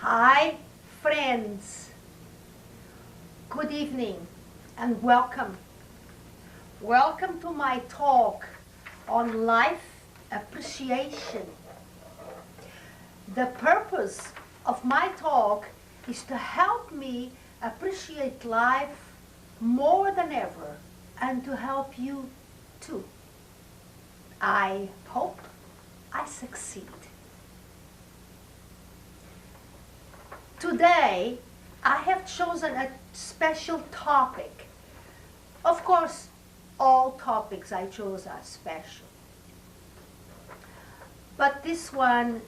Hi, friends. Good evening and welcome. Welcome to my talk on life appreciation. The purpose of my talk is to help me appreciate life more than ever and to help you too. I hope I succeed. Today, I have chosen a special topic. Of course, all topics I chose are special. But this one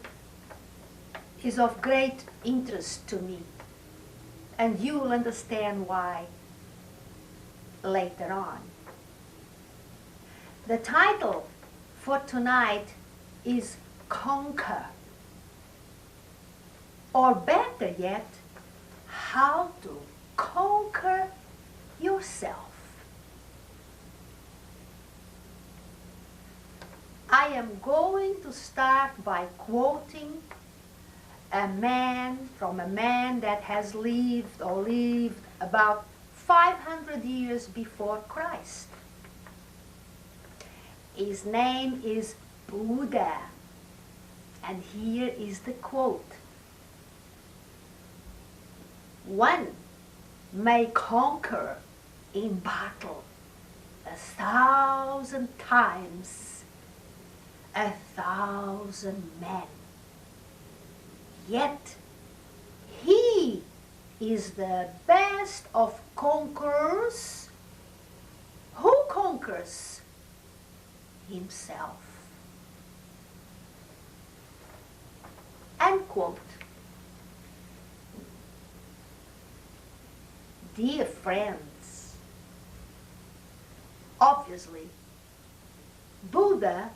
is of great interest to me, and you'll understand why later on. The title for tonight is Conquer. Or better yet, how to conquer yourself. I am going to start by quoting a man that has lived about 500 years before Christ. His name is Buddha. And here is the quote. One may conquer in battle 1,000 times 1,000 men. Yet he is the best of conquerors who conquers himself. End quote. Dear friends, obviously, Buddha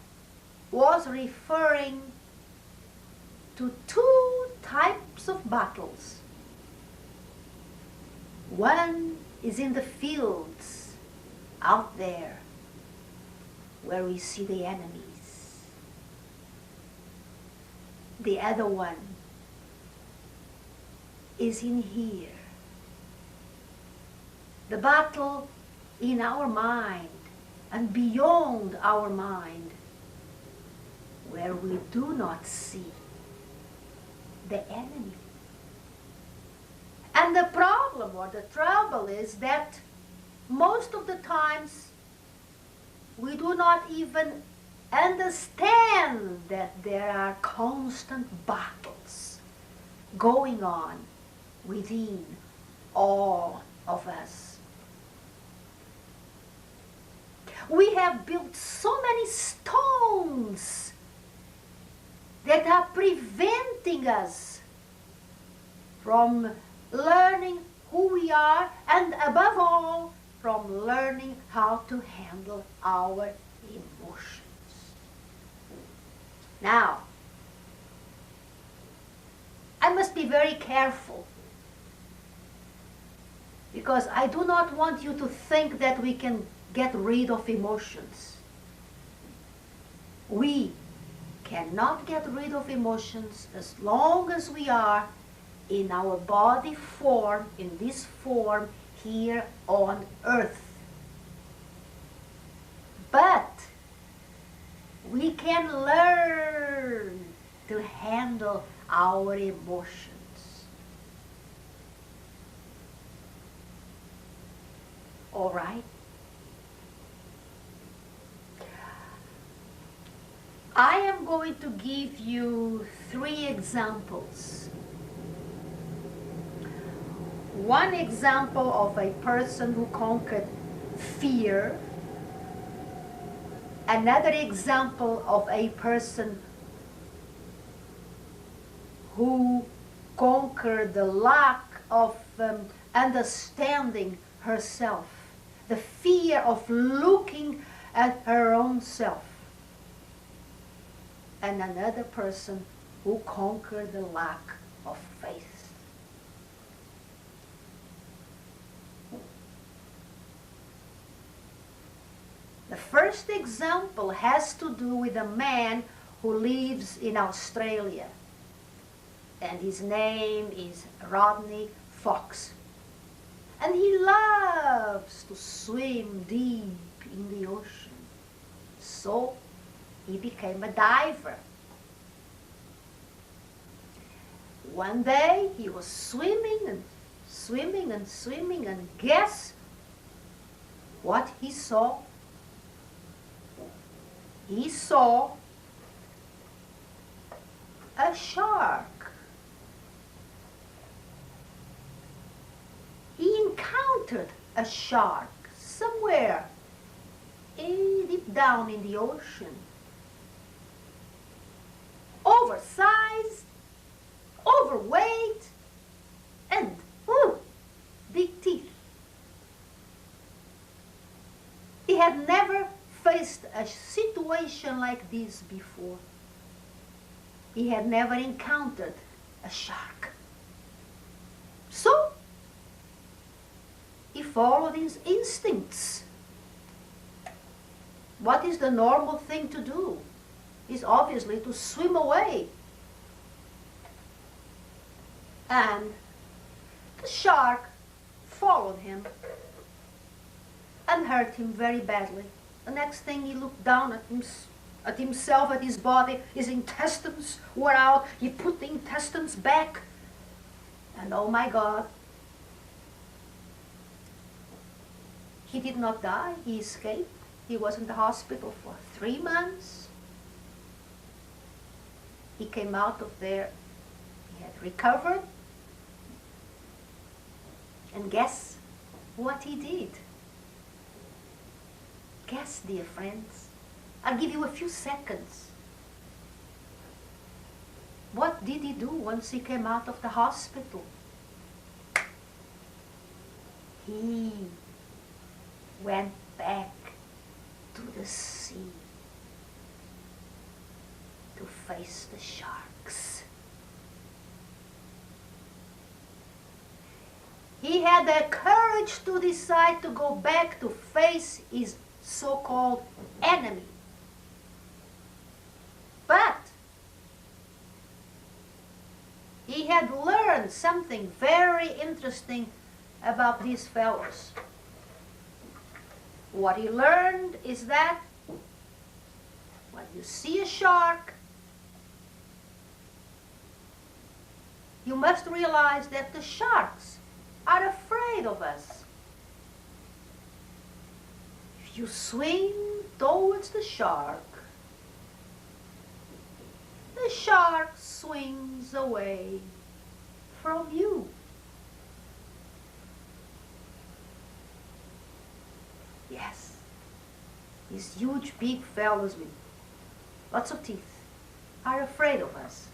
was referring to two types of battles. One is in the fields out there where we see the enemies. The other one is in here. The battle in our mind and beyond our mind, where we do not see the enemy. And the problem or the trouble is that most of the times we do not even understand that there are constant battles going on within all of us. We have built so many stones that are preventing us from learning who we are and above all from learning how to handle our emotions. Now, I must be very careful because I do not want you to think that we can get rid of emotions. We cannot get rid of emotions as long as we are in our body form, in this form here on earth. But we can learn to handle our emotions. All right? I am going to give you 3 examples. One example of a person who conquered fear. Another example of a person who conquered the lack of understanding herself, the fear of looking at her own self. And another person who conquered the lack of faith. The first example has to do with a man who lives in Australia. and his name is Rodney Fox. And he loves to swim deep in the ocean. So he became a diver. One day he was swimming and swimming and swimming, and guess what he saw? He saw a shark. He encountered a shark somewhere deep down in the ocean. Oversized, overweight, and big teeth. He had never faced a situation like this before. He had never encountered a shark. So, he followed his instincts. What is the normal thing to do? Is obviously to swim away. And the shark followed him and hurt him very badly. The next thing, he looked down at himself, at his body. His intestines were out. He put the intestines back. And oh my God, he did not die. He escaped. He was in the hospital for 3 months. He came out of there. He had recovered. And guess what he did? Guess, dear friends. I'll give you a few seconds. What did he do once he came out of the hospital? He went back to the sea to face the sharks. He had the courage to decide to go back to face his so-called enemy. But he had learned something very interesting about these fellows. What he learned is that when you see a shark, you must realize that the sharks are afraid of us. If you swim towards the shark swings away from you. Yes, these huge big fellows with lots of teeth are afraid of us.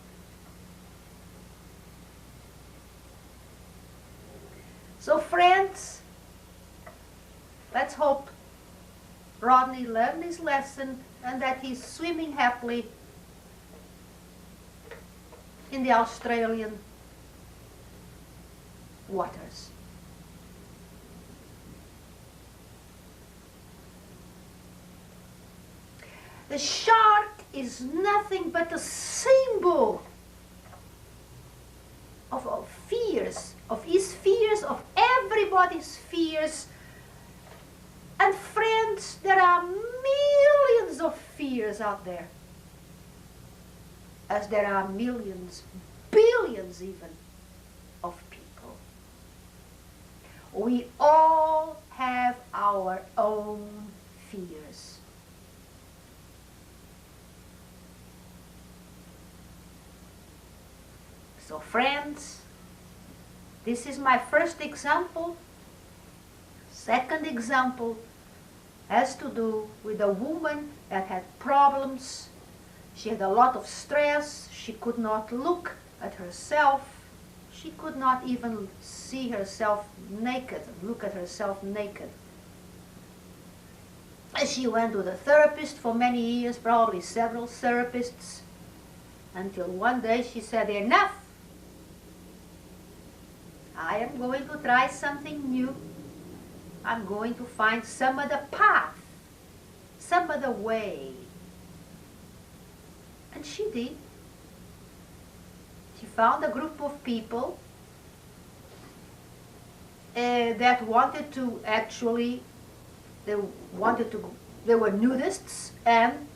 So friends, let's hope Rodney learned his lesson and that he's swimming happily in the Australian waters. The shark is nothing but a symbol of our fears, of his fears, of everybody's fears. And friends, there are millions of fears out there, as there are millions, billions even, of people. We all have our own fears. So friends, this is my first example. Second example has to do with a woman that had problems. She had a lot of stress. She could not look at herself. She could not even see herself naked, look at herself naked. And she went to the therapist for many years, probably several therapists, until one day she said, enough! I am going to try something new. I'm going to find some other path, some other way. And she did. She found a group of people that wanted to actually, they wanted to, they were nudists, and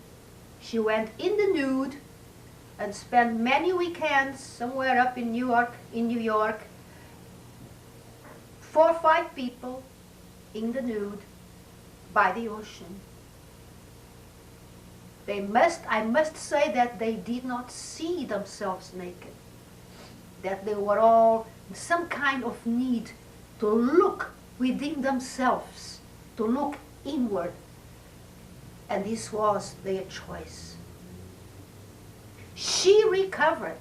she went in the nude and spent many weekends somewhere up in New York, 4 or 5 people in the nude by the ocean. I must say that they did not see themselves naked, that they were all in some kind of need to look within themselves, to look inward, and this was their choice. She recovered.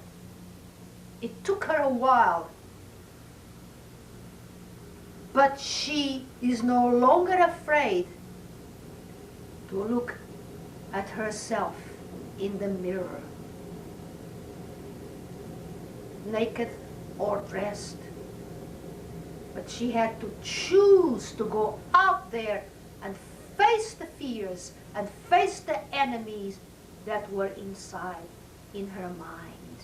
It took her a while, but she is no longer afraid to look at herself in the mirror, naked or dressed. But she had to choose to go out there and face the fears and face the enemies that were inside in her mind.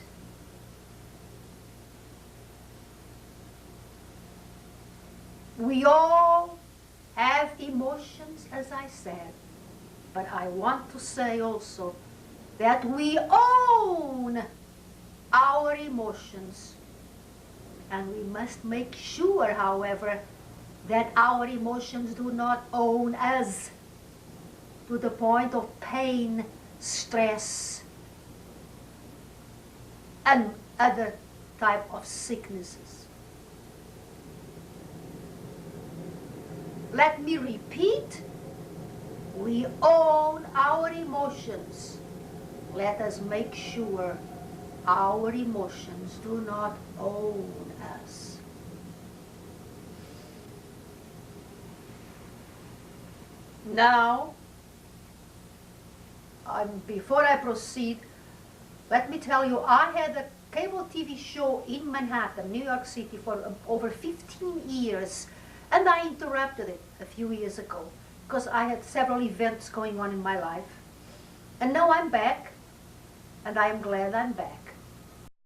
We all have emotions, as I said, but I want to say also that we own our emotions, and we must make sure, however, that our emotions do not own us to the point of pain, stress, and other type of sicknesses. Let me repeat, we own our emotions. Let us make sure our emotions do not own us. Now, before I proceed, let me tell you, I had a cable TV show in Manhattan, New York City, for over 15 years, and I interrupted it a few years ago because I had several events going on in my life. And now I'm back, and I am glad I'm back.